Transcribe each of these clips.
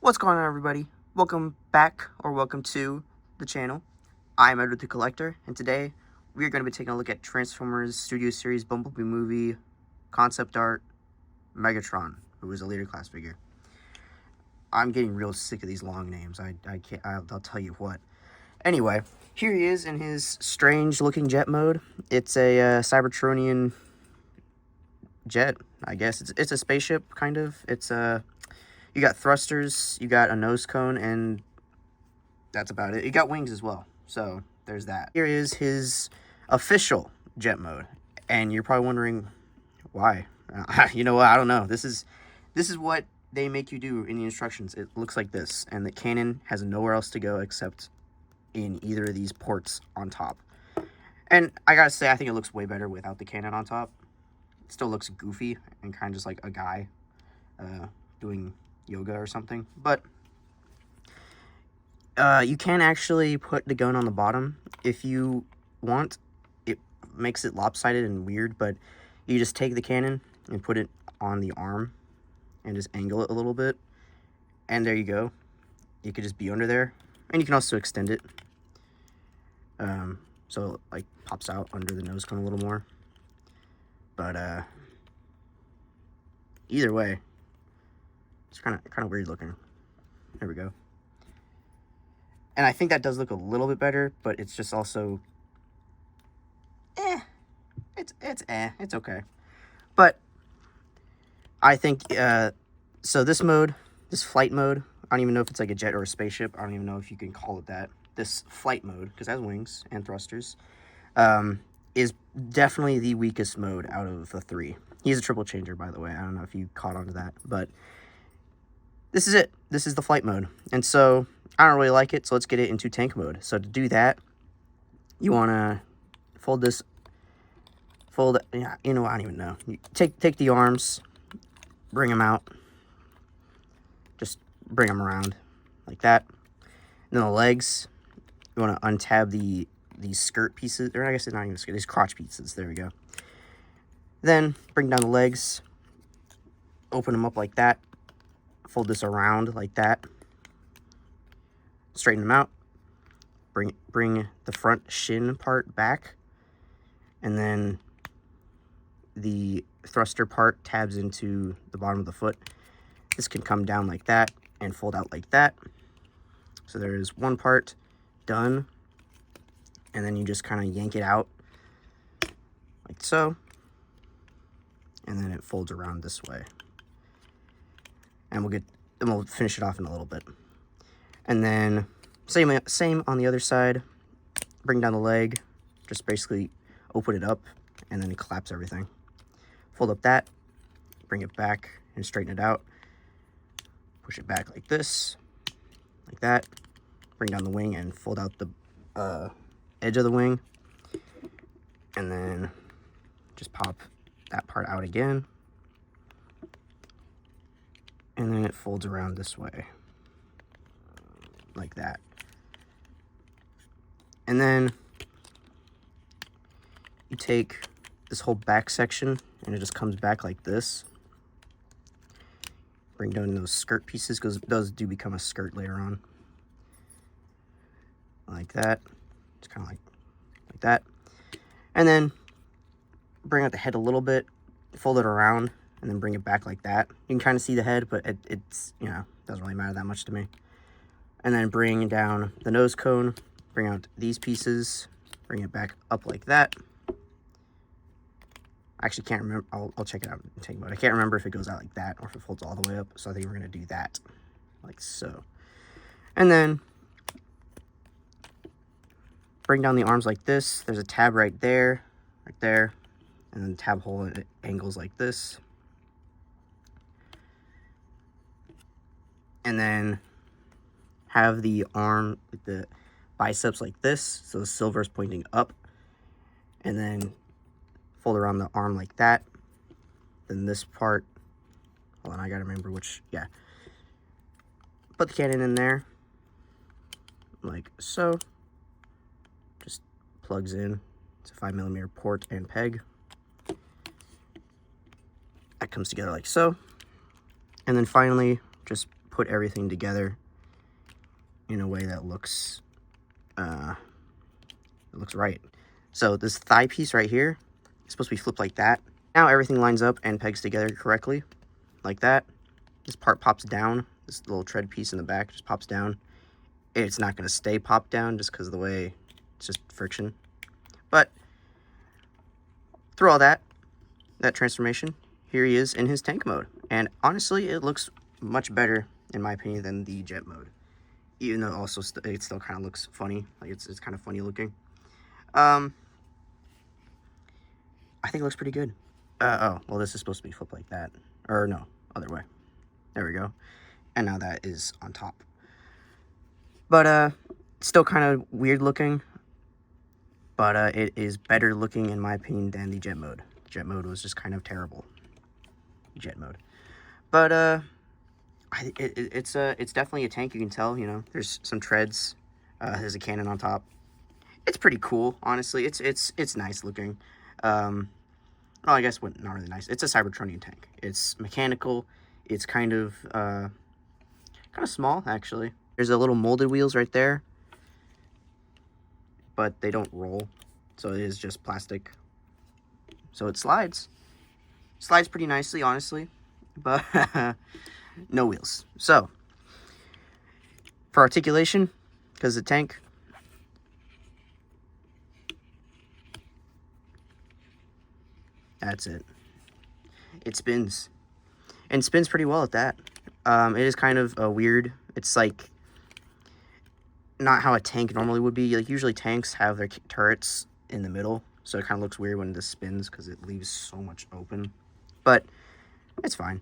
What's going on, everybody? Welcome back, or welcome to the channel. I'm Edward the Collector, and today we are going to be taking a look at Transformers Studio Series Bumblebee movie concept art Megatron, who is a leader class figure. I'm getting real sick of these long names. I can't. I'll tell you what. Anyway, here he is in his strange-looking jet mode. It's a Cybertronian jet, I guess. It's a spaceship, kind of. It's a You got thrusters, you got a nose cone, and that's about it. You got wings as well, so there's that. Here is his official jet mode, and you're probably wondering why. You know what? I don't know. This is what they make you do in the instructions. It looks like this, and the cannon has nowhere else to go except in either of these ports on top. And I gotta say, I think it looks way better without the cannon on top. It still looks goofy and kind of just like a guy doing yoga or something, but you can actually put the gun on the bottom if you want. It makes it lopsided and weird, but you just take the cannon and put it on the arm and just angle it a little bit, and there you go. You could just be under there, and you can also extend it so it like pops out under the nose cone a little more. But either way, it's kind of weird looking. There we go. And I think that does look a little bit better, but it's just also it's okay. But I think so this mode, this flight mode, I don't even know if it's like a jet or a spaceship. I don't even know if you can call it that. This flight mode, because it has wings and thrusters, is definitely the weakest mode out of the three. He's a triple changer, by the way. I don't know if you caught on to that, but this is it. This is the flight mode. And so I don't really like it, so let's get it into tank mode. So to do that, you want to yeah, you know, I don't even know. You take the arms, bring them out, just bring them around like that. And then the legs, you want to untab these skirt pieces, or I guess it's not even skirt, these crotch pieces. There we go. Then bring down the legs, open them up like that, fold this around like that, straighten them out, bring the front shin part back, and then the thruster part tabs into the bottom of the foot. This can come down like that and fold out like that. So there's one part done, and then you just kind of yank it out like so, and then it folds around this way. And we'll finish it off in a little bit. And then same on the other side. Bring down the leg, just basically open it up, and then collapse everything. Fold up that, bring it back and straighten it out. Push it back like this, like that. Bring down the wing and fold out the edge of the wing. And then just pop that part out again. And then it folds around this way, like that. And then you take this whole back section, and it just comes back like this. Bring down those skirt pieces, because those do become a skirt later on. Like that. It's kind of like that. And then bring out the head a little bit, fold it around, and then bring it back like that. You can kind of see the head, but it's, you know, doesn't really matter that much to me. And then bring down the nose cone, bring out these pieces, bring it back up like that. I actually can't remember. I'll check it out in tank mode. I can't remember if it goes out like that or if it folds all the way up. So I think we're going to do that, like so. And then bring down the arms like this. There's a tab right there, and then the tab hole at angles like this. And then have the arm, the biceps like this, so the silver is pointing up, and then fold around the arm like that. Then this part, hold on, I gotta remember which, yeah. Put the cannon in there, like so. Just plugs in. It's a 5mm port and peg. That comes together like so. And then finally, just put everything together in a way that looks right. So this thigh piece right here is supposed to be flipped like that. Now everything lines up and pegs together correctly, like that. This part pops down. This little tread piece in the back just pops down. It's not going to stay popped down just because of the way it's just friction. But through all that transformation, here he is in his tank mode. And honestly, it looks much better, in my opinion, than the jet mode. Even though also it still kind of looks funny. Like, it's kind of funny looking. I think it looks pretty good. Oh, well, this is supposed to be flipped like that. Or no, other way. There we go. And now that is on top. But, still kind of weird looking. But, it is better looking, in my opinion, than the jet mode. Jet mode was just kind of terrible. Jet mode. But, it's definitely a tank, you can tell, you know. There's some treads. There's a cannon on top. It's pretty cool, honestly. It's nice looking. Well, I guess not really nice. It's a Cybertronian tank. It's mechanical. It's kind of small, actually. There's a little molded wheels right there, but they don't roll, so it is just plastic. So it slides. Slides pretty nicely, honestly, but no wheels. So for articulation, because the tank, that's it. It spins, and spins pretty well at that. It is kind of weird. It's like not how a tank normally would be. Like, usually tanks have their turrets in the middle, so it kind of looks weird when this spins because it leaves so much open. But it's fine.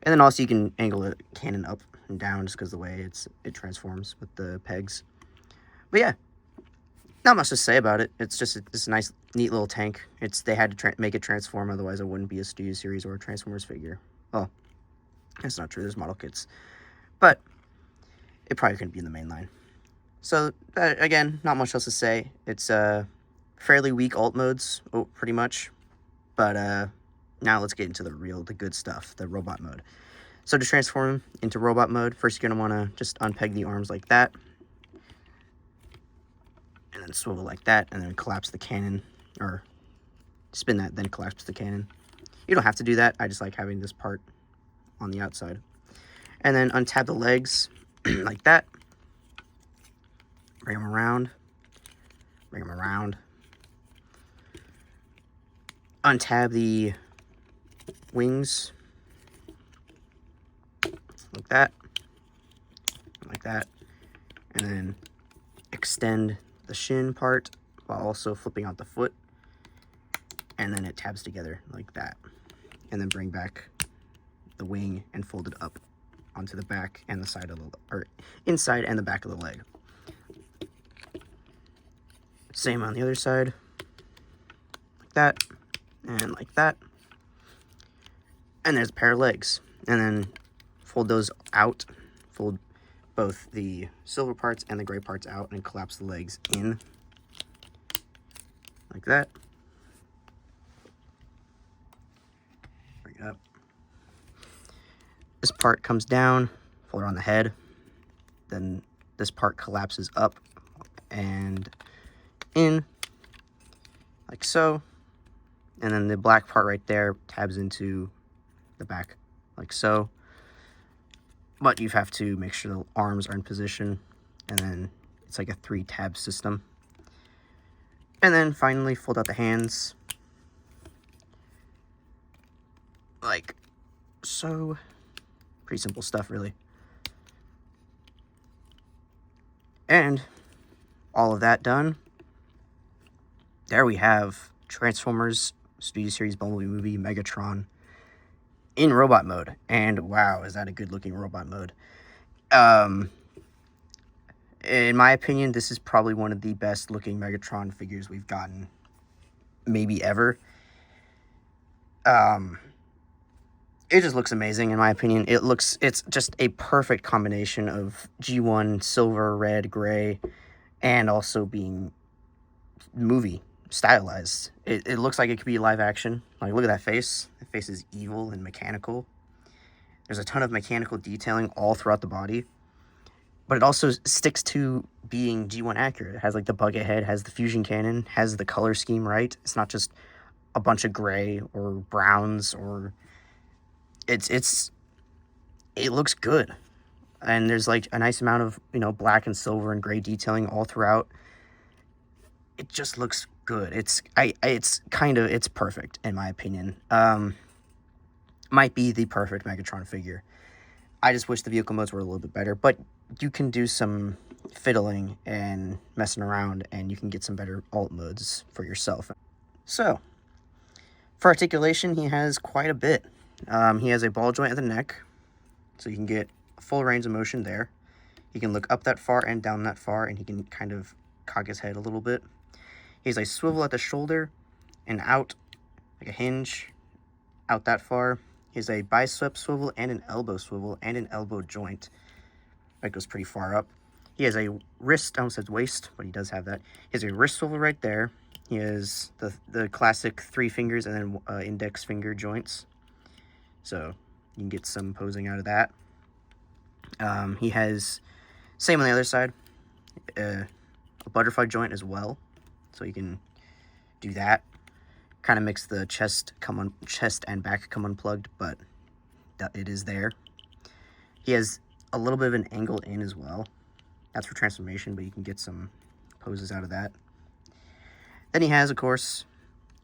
And then also you can angle the cannon up and down just because the way it transforms with the pegs. But yeah, not much to say about it. It's just a nice, neat little tank. They had to make it transform, otherwise it wouldn't be a Studio Series or a Transformers figure. Oh, that's not true. There's model kits. But it probably couldn't be in the main line. So, again, not much else to say. It's fairly weak alt modes, pretty much. But now let's get into the good stuff, the robot mode. So to transform into robot mode, first you're going to want to just unpeg the arms like that. And then swivel like that, and then collapse the cannon, or spin that, then collapse the cannon. You don't have to do that. I just like having this part on the outside. And then untab the legs like that. Bring them around. Bring them around. Untab the wings. Like that. Like that. And then extend the shin part while also flipping out the foot. And then it tabs together like that. And then bring back the wing and fold it up onto the back and the side of the, or inside and the back of the leg. Same on the other side, like that, and like that. And there's a pair of legs. And then fold those out, fold both the silver parts and the gray parts out, and collapse the legs in, like that. Bring it up. This part comes down, fold it on the head. Then this part collapses up and in, like so. And then the black part right there tabs into the back, like so. But you have to make sure the arms are in position, and then it's like a 3-tab system. And then finally fold out the hands, like so. Pretty simple stuff, really. And all of that done, there we have Transformers Studio Series Bumblebee movie Megatron in robot mode. And wow, is that a good looking robot mode. In my opinion, this is probably one of the best looking Megatron figures we've gotten, maybe ever. It just looks amazing, in my opinion. It's just a perfect combination of G1, silver, red, gray, and also being movie stylized. It looks like it could be live action. Like, look at that face. That face is evil and mechanical. There's a ton of mechanical detailing all throughout the body, but it also sticks to being G1 accurate. It has like the bucket head, has the fusion cannon, has the color scheme right. It's not just a bunch of gray or browns, or it looks good. And there's like a nice amount of, you know, black and silver and gray detailing all throughout. It just looks good. It's perfect in my opinion. Might be the perfect Megatron figure. I just wish the vehicle modes were a little bit better, but you can do some fiddling and messing around and you can get some better alt modes for yourself. So, for articulation, he has quite a bit. He has a ball joint at the neck, so you can get full range of motion there. He can look up that far and down that far, and he can kind of cock his head a little bit. He has a swivel at the shoulder and out, like a hinge, out that far. He has a bicep swivel and an elbow swivel and an elbow joint that goes pretty far up. He has a wrist, I almost said waist, but he does have that. He has a wrist swivel right there. He has the classic 3 fingers and then index finger joints. So you can get some posing out of that. He has, same on the other side, a butterfly joint as well. So you can do that. Kind of makes the chest and back come unplugged, but it is there. He has a little bit of an angle in as well. That's for transformation, but you can get some poses out of that. Then he has, of course,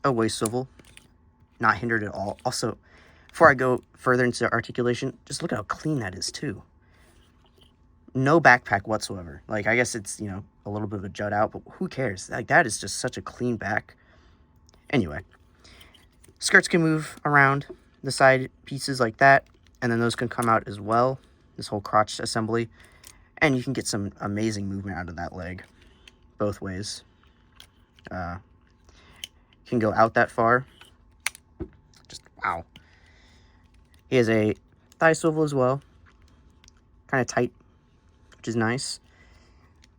a waist swivel, not hindered at all. Also, before I go further into articulation, just look at how clean that is too. No backpack whatsoever. Like, I guess it's, you know, a little bit of a jut out, but who cares? Like, that is just such a clean back. Anyway, skirts can move around the side pieces like that, and then those can come out as well, this whole crotch assembly, and you can get some amazing movement out of that leg both ways. Can go out that far. Just wow. He has a thigh swivel as well, kind of tight, which is nice.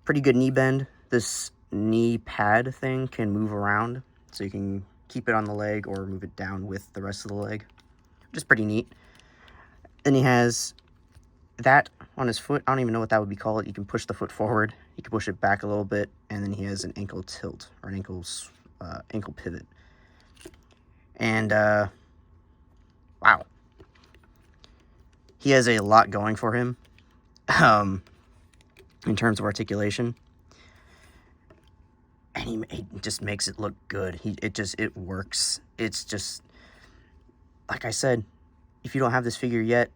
Pretty good knee bend. This knee pad thing can move around, so you can keep it on the leg or move it down with the rest of the leg, which is pretty neat. Then he has that on his foot. I don't even know what that would be called. You can push the foot forward, you can push it back a little bit, and then he has an ankle tilt or an ankle pivot. And wow, he has a lot going for him in terms of articulation, and he just makes it look good. It works. It's just, like I said, if you don't have this figure yet,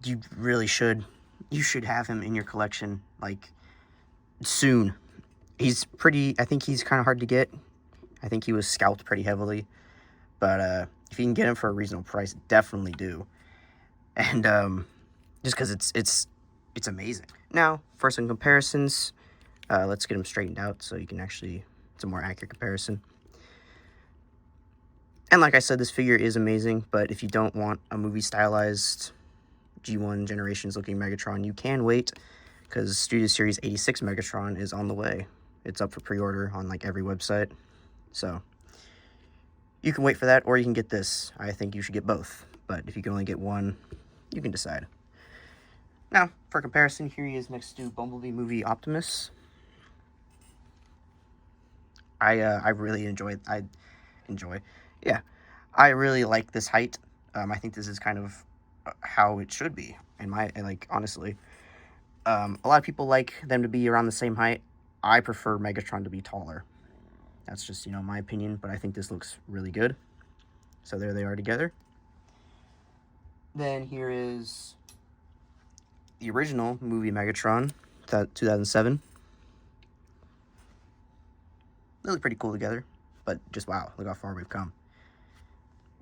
you really should. You should have him in your collection, like, soon. He's pretty, I think he's kind of hard to get. I think he was scalped pretty heavily, but if you can get him for a reasonable price, definitely do. And just because it's amazing. Now, for some comparisons, let's get them straightened out so you can actually, it's a more accurate comparison. And like I said, this figure is amazing, but if you don't want a movie stylized G1 Generations looking Megatron, you can wait, because Studio Series 86 Megatron is on the way. It's up for pre-order on like every website, so you can wait for that, or you can get this. I think you should get both, but if you can only get one, you can decide. Now, for comparison, here he is next to Bumblebee movie Optimus. I really enjoy. I really like this height. I think this is kind of how it should be. Honestly, a lot of people like them to be around the same height. I prefer Megatron to be taller. That's just, my opinion, but I think this looks really good. So there they are together. Then here is the original movie Megatron, 2007. They look pretty cool together, but just wow, look how far we've come.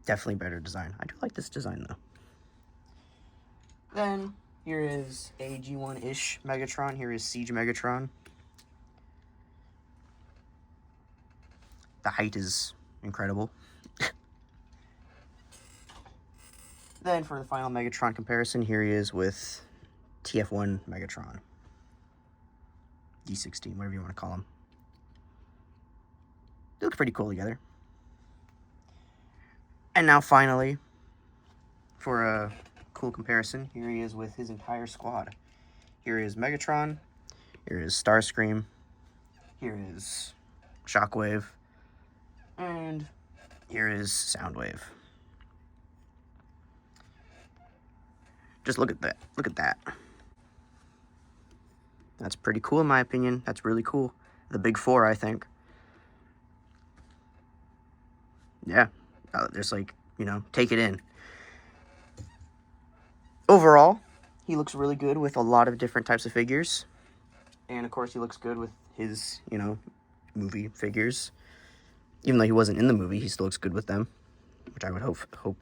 Definitely better design. I do like this design though. Then here is a G1-ish Megatron. Here is Siege Megatron. The height is incredible. Then for the final Megatron comparison, here he is with TF1 Megatron. D16, whatever you want to call him. They look pretty cool together. And now finally, for a cool comparison. Here he is with his entire squad. Here is Megatron. Here is Starscream. Here is Shockwave. And here is Soundwave. Just look at that. Look at that. That's pretty cool in my opinion. That's really cool. The big four, I think. Yeah. Just like, you know, take it in. Overall, he looks really good with a lot of different types of figures. And of course, he looks good with his, you know, movie figures. Even though he wasn't in the movie, he still looks good with them, which I would hope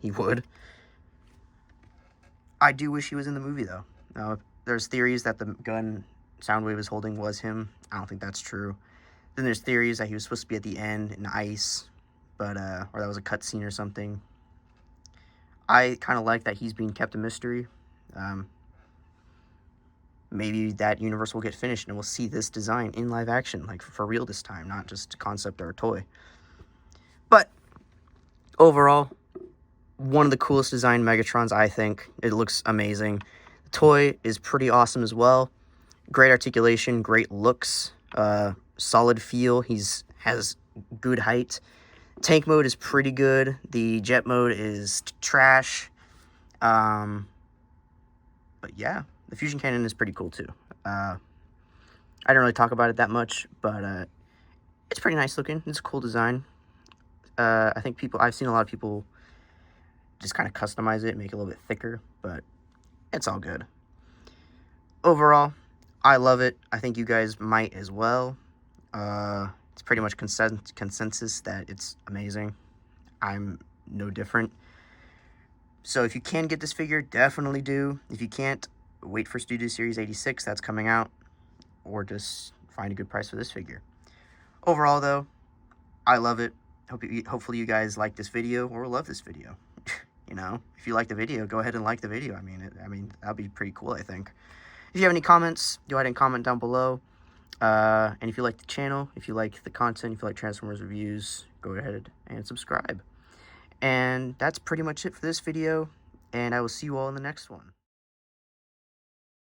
he would. I do wish he was in the movie, though. There's theories that the gun Soundwave is holding was him. I don't think that's true. Then there's theories that he was supposed to be at the end in ice, but or that was a cutscene or something. I kind of like that he's being kept a mystery. Maybe that universe will get finished and we'll see this design in live action, like for real this time, not just concept or a toy. But overall, one of the coolest designed Megatrons, I think. It looks amazing. The toy is pretty awesome as well. Great articulation, great looks, solid feel. Has good height. Tank mode is pretty good. The jet mode is trash. But yeah, the fusion cannon is pretty cool too. I didn't really talk about it that much, but it's pretty nice looking. It's a cool design. I think I've seen a lot of people just kind of customize it, make it a little bit thicker, but it's all good. Overall, I love it. I think you guys might as well. It's pretty much consensus that it's amazing. I'm no different. So if you can get this figure, definitely do. If you can't, wait for Studio Series 86 that's coming out, or just find a good price for this figure. Overall, though, I love it. Hopefully you guys like this video or love this video. You know, if you like the video, go ahead and like the video. I mean, that'd be pretty cool, I think. If you have any comments, go ahead and comment down below. And if you like the channel, if you like the content, if you like Transformers reviews, go ahead and subscribe. And that's pretty much it for this video, and I will see you all in the next one.